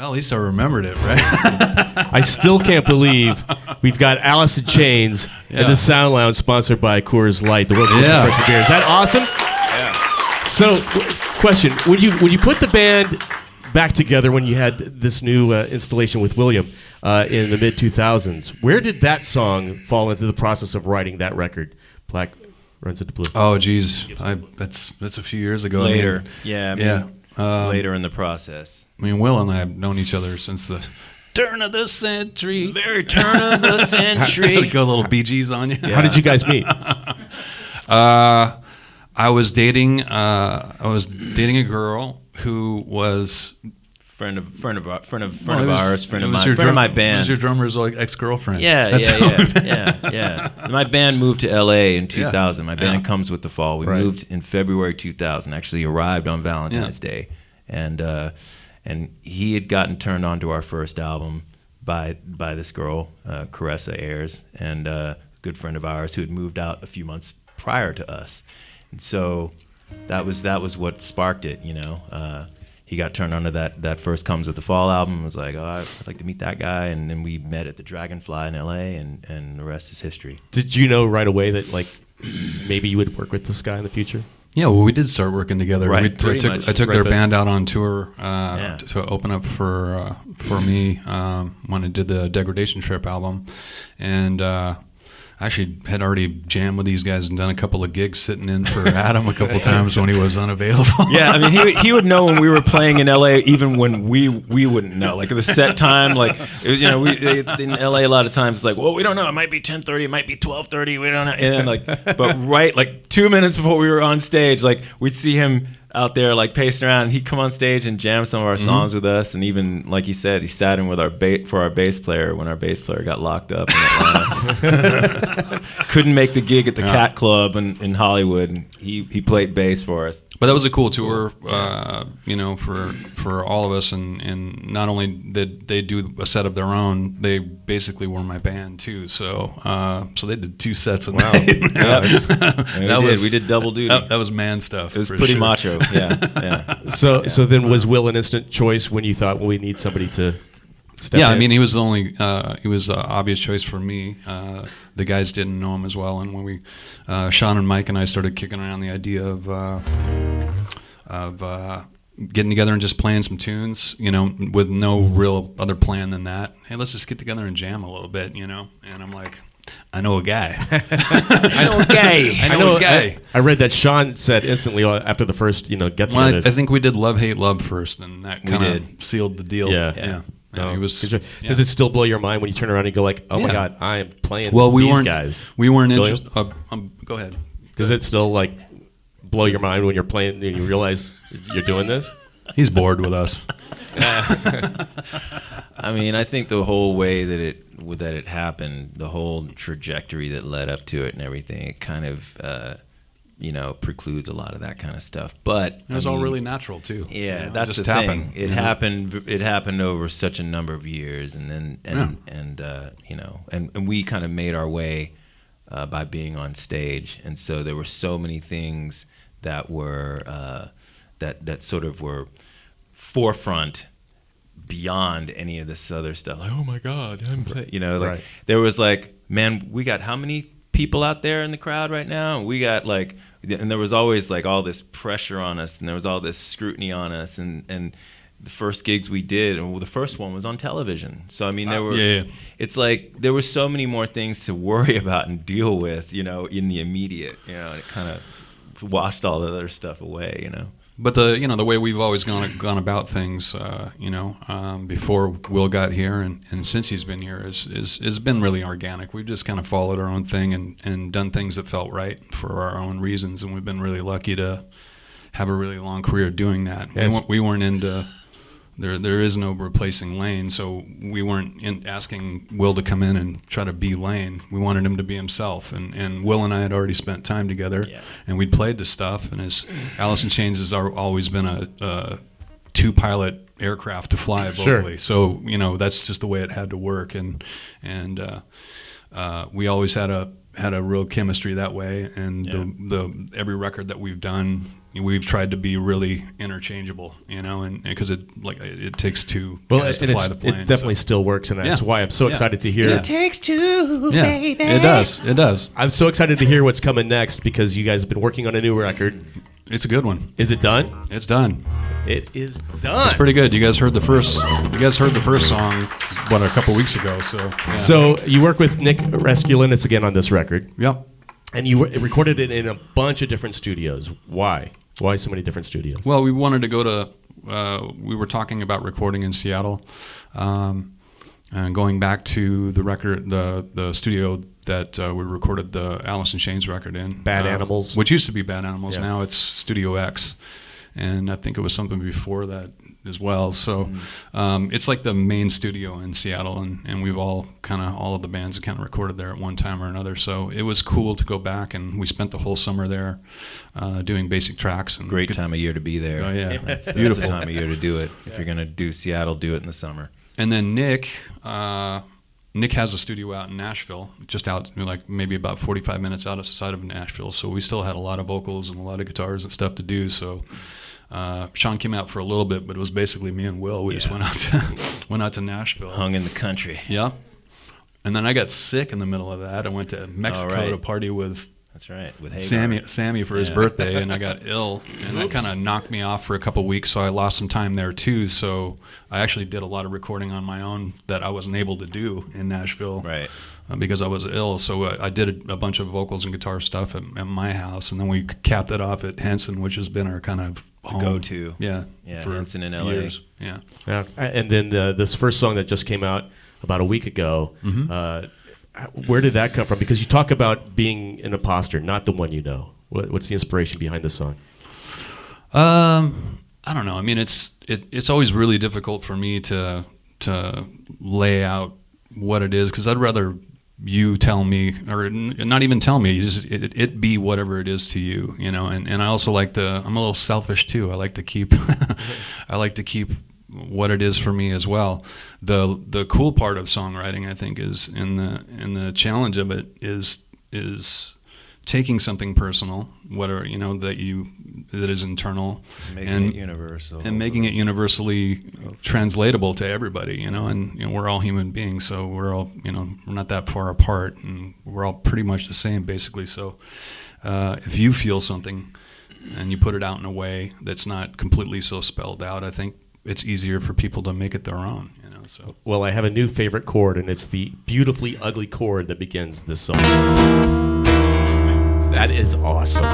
Well, at least I remembered it, right? I still can't believe we've got Alice in Chains and the Sound Lounge sponsored by Coors Light, the world's most refreshing beer. Is that awesome? Yeah. So, question: Would you put the band back together when you had this new installation with William in the mid 2000s? Where did that song fall into the process of writing that record? Black Runs into Blue. Oh, geez, that's a few years ago. Later, later in the process. I mean, Will and I have known each other since the turn of the century. Very turn of the century. Go a little Bee Gees on you. Yeah. How did you guys meet? I was dating a girl who was friend of my band. It was your drummer's ex-girlfriend. Yeah. My band moved to LA in 2000. My band comes with the fall. We moved in February 2000. Actually arrived on Valentine's Day, and he had gotten turned on to our first album by this girl, Caressa Ayers, and a good friend of ours who had moved out a few months prior to us, and so that was what sparked it, you know. He got turned on to that first Comes With the Fall album and was like, oh, I'd like to meet that guy. And then we met at the Dragonfly in LA, and the rest is history. Did you know right away that like maybe you would work with this guy in the future? Yeah, well, we did start working together. Right, I took their band out on tour to open up for me when I did the Degradation Trip album, and actually had already jammed with these guys and done a couple of gigs sitting in for Adam a couple times when he was unavailable. Yeah, I mean, he would know when we were playing in LA, even when we wouldn't know. Like the set time, like it was, you know, in LA a lot of times it's like, well, we don't know. It might be 10:30, it might be 12:30. We don't know. And like, but right, like 2 minutes before we were on stage, like we'd see him out there like pacing around, and he'd come on stage and jam some of our songs with us, and even like he said, he sat in with our bass player when our bass player got locked up in Atlanta. Couldn't make the gig at the Cat Club in Hollywood, and he played bass for us. But that was a cool tour, you know, for all of us, and not only did they do a set of their own, they basically were my band too. So they did 2 sets of We did double duty. That was man stuff. It was pretty macho. Yeah. So then was Will an instant choice when you thought, well, we need somebody to step in? Yeah, I mean, he was the obvious choice for me. The guys didn't know him as well, and when we, Sean and Mike and I started kicking around the idea of getting together and just playing some tunes, you know, with no real other plan than that. Hey, let's just get together and jam a little bit, you know. And I'm like, I know a guy. I know a guy. I read that Sean said instantly after the first, you know, get together. Well, I think we did Love, Hate, Love first, and that kind of sealed the deal. Yeah. It was, Does it still blow your mind when you turn around and go like, oh my God, I am playing these guys? We weren't interested. Go ahead. Does it still like blow your mind when you're playing and you realize you're doing this? He's bored with us. I mean, I think the whole way that it happened, the whole trajectory that led up to it and everything, it kind of you know, precludes a lot of that kind of stuff. But it was all really natural too. Yeah, you know, that's the thing. It happened. It happened over such a number of years, and then you know, and we kind of made our way by being on stage, and so there were so many things that were that sort of were forefront beyond any of this other stuff. Like, oh my God, you know, like there was like, man, we got how many people out there in the crowd right now? We got like, and there was always like all this pressure on us, and there was all this scrutiny on us, and the first gigs we did, and the first one was on television. So I mean, there were, it's like there were so many more things to worry about and deal with, you know, in the immediate, you know, and it kind of washed all the other stuff away, you know. But the way we've always gone about things, before Will got here and since he's been here is been really organic. We've just kind of followed our own thing and done things that felt right for our own reasons, and we've been really lucky to have a really long career doing that. We weren't into. There is no replacing Lane, so we weren't asking Will to come in and try to be Lane. We wanted him to be himself, and Will and I had already spent time together, and we'd played the stuff. And as Alice in Chains has always been a two-pilot aircraft to fly vocally, so you know that's just the way it had to work. And we always had had a real chemistry that way, and the every record that we've done, we've tried to be really interchangeable, you know, and because it takes two guys to fly the plane. It definitely still works, and that's why I'm so excited to hear. It takes two, baby. It does. I'm so excited to hear what's coming next because you guys have been working on a new record. It's a good one. Is it done? It's done. It is done. It's pretty good. You guys heard the first song, a couple weeks ago. So yeah. So you work with Nick Resculinus again on this record. Yep. And you recorded it in a bunch of different studios. Why? Why so many different studios? Well, we wanted to go to. We were talking about recording in Seattle, and going back to the record, the studio that we recorded the Alice in Chains record in. Bad Animals. Which used to be Bad Animals. Yeah. Now it's Studio X. And I think it was something before that as well. So it's like the main studio in Seattle, and we've all of the bands kind of recorded there at one time or another. So it was cool to go back, and we spent the whole summer there doing basic tracks. And Great time of year to be there. Oh yeah, That's beautiful the time of year to do it. If you're gonna do Seattle, do it in the summer. And then Nick has a studio out in Nashville, just out like maybe about 45 minutes outside of Nashville. So we still had a lot of vocals and a lot of guitars and stuff to do. So Sean came out for a little bit, but it was basically me and Will. We just went out to Nashville. Hung in the country. Yeah. And then I got sick in the middle of that. I went to Mexico to party with That's right, with Hagar. Sammy for his birthday, and I got ill, and that kind of knocked me off for a couple weeks, so I lost some time there too. So I actually did a lot of recording on my own that I wasn't able to do in Nashville, Right. Because I was ill. So I did a bunch of vocals and guitar stuff at my house, and then we capped it off at Henson, which has been our kind of home. Go-to. Yeah, for Henson in LA. years. Yeah. And then this first song that just came out about a week ago, where did that come from? Because you talk about being an imposter, not the one you know. What's the inspiration behind this song? I don't know. I mean, it's always really difficult for me to lay out what it is, because I'd rather you tell me, or not even tell me, just it be whatever it is to you, you know. And I also like to. I'm a little selfish too. I like to keep. I like to keep what it is for me as well. The cool part of songwriting, I think, is in the challenge of it is taking something personal, whatever, you know, that is internal, Making it universal. and making it universally translatable to everybody, you know. And you know, we're all human beings, so we're all, you know, we're not that far apart, and we're all pretty much the same basically. So if you feel something and you put it out in a way that's not completely so spelled out, I think it's easier for people to make it their own, you know. So Well, I have a new favorite chord, and it's the beautifully ugly chord that begins this song. That is awesome.